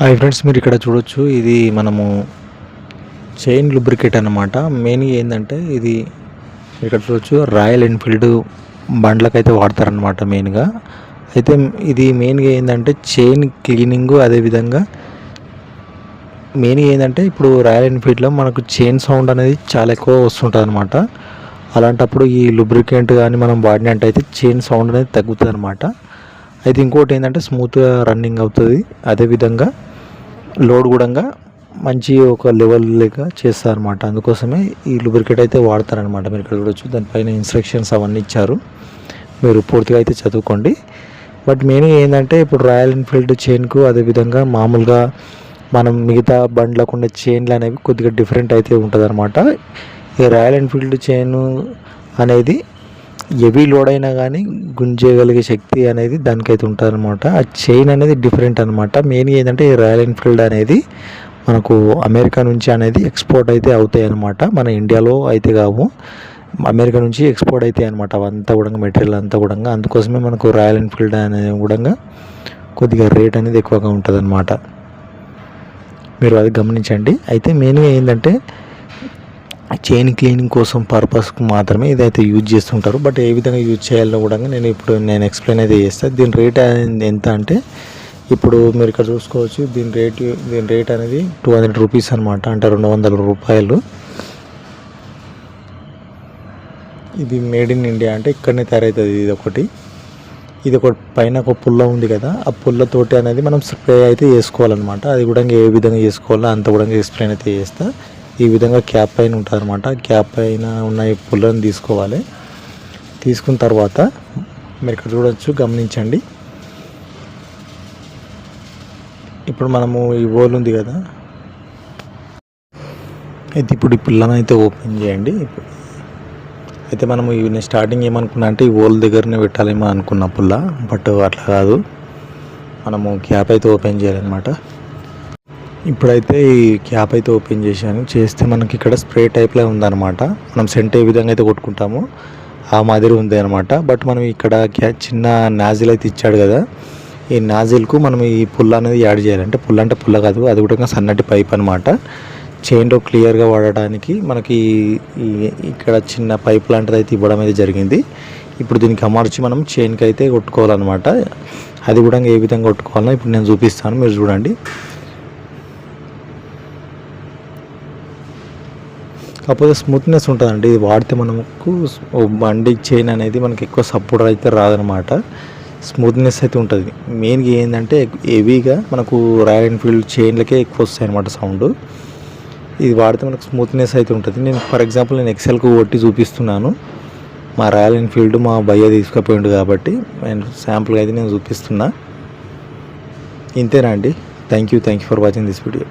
Hi friends, మీరు ఇక్కడ చూడొచ్చు. ఇది మనము చైన్ లూబ్రికేట్ అన్నమాట. మెయిన్గా ఏంటంటే ఇది ఇక్కడ చూడొచ్చు, రాయల్ ఎన్ఫీల్డ్ బండ్లకైతే వాడతారనమాట మెయిన్గా. అయితే ఇది మెయిన్గా ఏంటంటే చైన్ క్లీనింగు, అదేవిధంగా మెయిన్గా ఏంటంటే ఇప్పుడు రాయల్ ఎన్ఫీల్డ్లో మనకు చైన్ సౌండ్ అనేది చాలా ఎక్కువ వస్తుంటుంది అనమాట. అలాంటప్పుడు ఈ లూబ్రికెంట్ కానీ మనం వాడినట్టయితే చైన్ సౌండ్ అనేది తగ్గుతుంది అనమాట. అయితే ఇంకోటి ఏంటంటే స్మూత్గా రన్నింగ్ అవుతుంది, అదేవిధంగా లోడ్ కూడా మంచి ఒక లెవెల్ లేక చేస్తారనమాట. అందుకోసమే ఈ లూబ్రికేట్ అయితే వాడతారనమాట. మీరు ఇక్కడ చూడొచ్చు, దానిపైన ఇన్స్ట్రక్షన్స్ అవన్నీ ఇచ్చారు, మీరు పూర్తిగా అయితే చదువుకోండి. బట్ మెయిన్గా ఏంటంటే ఇప్పుడు రాయల్ ఎన్ఫీల్డ్ చైన్కు అదేవిధంగా మామూలుగా మనం మిగతా బండ్లకు ఉండే చైన్లు అనేవి కొద్దిగా డిఫరెంట్ అయితే ఉంటుంది అనమాట. ఈ రాయల్ ఎన్ఫీల్డ్ చైన్ అనేది హెవీ లోడ్ అయినా కానీ గుంజేయగలిగే శక్తి అనేది దానికైతే ఉంటుంది అనమాట. ఆ చైన్ అనేది డిఫరెంట్ అనమాట. మెయిన్గా ఏంటంటే ఈ రాయల్ ఎన్ఫీల్డ్ అనేది మనకు అమెరికా నుంచి అనేది ఎక్స్పోర్ట్ అయితే అవుతాయి అనమాట. మన ఇండియాలో అయితే కావు, అమెరికా నుంచి ఎక్స్పోర్ట్ అవుతాయి అనమాట. అవంతా కూడా మెటీరియల్ అంతా కూడా. అందుకోసమే మనకు రాయల్ ఎన్ఫీల్డ్ అనేది కూడా కొద్దిగా రేట్ అనేది ఎక్కువగా ఉంటుంది అనమాట. మీరు అది గమనించండి. అయితే మెయిన్గా ఏంటంటే చైన్ క్లీనింగ్ కోసం పర్పస్కి మాత్రమే ఇదైతే యూజ్ చేస్తుంటారు. బట్ ఏ విధంగా యూజ్ చేయాలో కూడా నేను ఎక్స్ప్లెయిన్ అయితే చేస్తాను. దీని రేట్ ఎంత అంటే ఇప్పుడు మీరు ఇక్కడ చూసుకోవచ్చు, దీని రేట్ అనేది 200 రూపీస్ అనమాట, అంటే 200 రూపాయలు. ఇది మేడ్ ఇన్ ఇండియా, అంటే ఇక్కడనే తయారవుతుంది. ఇది ఒక పైన ఒక పుల్ల ఉంది కదా, ఆ పుల్లతోటి అనేది మనం స్ప్రే అయితే చేసుకోవాలన్నమాట. అది కూడా ఏ విధంగా చేసుకోవాలో అంత కూడా ఎక్స్ప్లెయిన్ అయితే చేస్తా. ఈ విధంగా క్యాప్ పైన ఉంటుంది అనమాట. క్యాప్ పైన ఉన్న ఈ పుల్లను తీసుకోవాలి. తీసుకున్న తర్వాత మీరు ఇక్కడ చూడవచ్చు, గమనించండి. ఇప్పుడు మనము ఈ హోల్ ఉంది కదా, అయితే ఇప్పుడు ఈ పుల్లను అయితే ఓపెన్ చేయండి. అయితే మనము నేను స్టార్టింగ్ ఏమనుకున్నా అంటే ఈ హోల్ దగ్గరనే పెట్టాలేమో అనుకున్న పుల్ల, బట్ అట్లా కాదు, మనము క్యాప్ అయితే ఓపెన్ చేయాలన్నమాట. ఇప్పుడైతే ఈ క్యాప్ అయితే ఓపెన్ చేస్తే మనకి ఇక్కడ స్ప్రే టైప్లో ఉందన్నమాట. మనం సెంట్ ఏ విధంగా అయితే కొట్టుకుంటామో ఆ మాదిరి ఉంది అనమాట. బట్ మనం ఇక్కడ చిన్న నాజిల్ అయితే ఇచ్చాడు కదా, ఈ నాజిల్కు మనం ఈ పుల్ల అనేది యాడ్ చేయాలి. అంటే పుల్ల కాదు, అది కూడా సన్నటి పైప్ అనమాట. చైన్లో క్లియర్గా వాడడానికి మనకి ఇక్కడ చిన్న పైప్ లాంటిది అయితే ఇవ్వడం అయితే జరిగింది. ఇప్పుడు దీనికి అమర్చి మనం చైన్కి అయితే కొట్టుకోవాలన్నమాట. అది కూడా ఏ విధంగా కొట్టుకోవాలో ఇప్పుడు నేను చూపిస్తాను, మీరు చూడండి. కాకపోతే స్మూత్నెస్ ఉంటుందండి, ఇది వాడితే మనకు బండి చైన్ అనేది మనకి ఎక్కువ సపోర్ట్ అయితే రాదనమాట. స్మూత్నెస్ అయితే ఉంటుంది. మెయిన్గా ఏంటంటే హెవీగా మనకు రాయల్ ఎన్ఫీల్డ్ చైన్లకే ఎక్కువ వస్తాయి అనమాట సౌండ్. ఇది వాడితే మనకు స్మూత్నెస్ అయితే ఉంటుంది. నేను ఫర్ ఎగ్జాంపుల్ నేను ఎక్సెల్కు కొట్టి చూపిస్తున్నాను. మా రాయల్ ఎన్ఫీల్డ్ మా భయ్య తీసుకుపోయిండు కాబట్టి నేను శాంపుల్గా అయితే నేను చూపిస్తున్నా. ఇంతేనా అండి. Thank you for watching this video.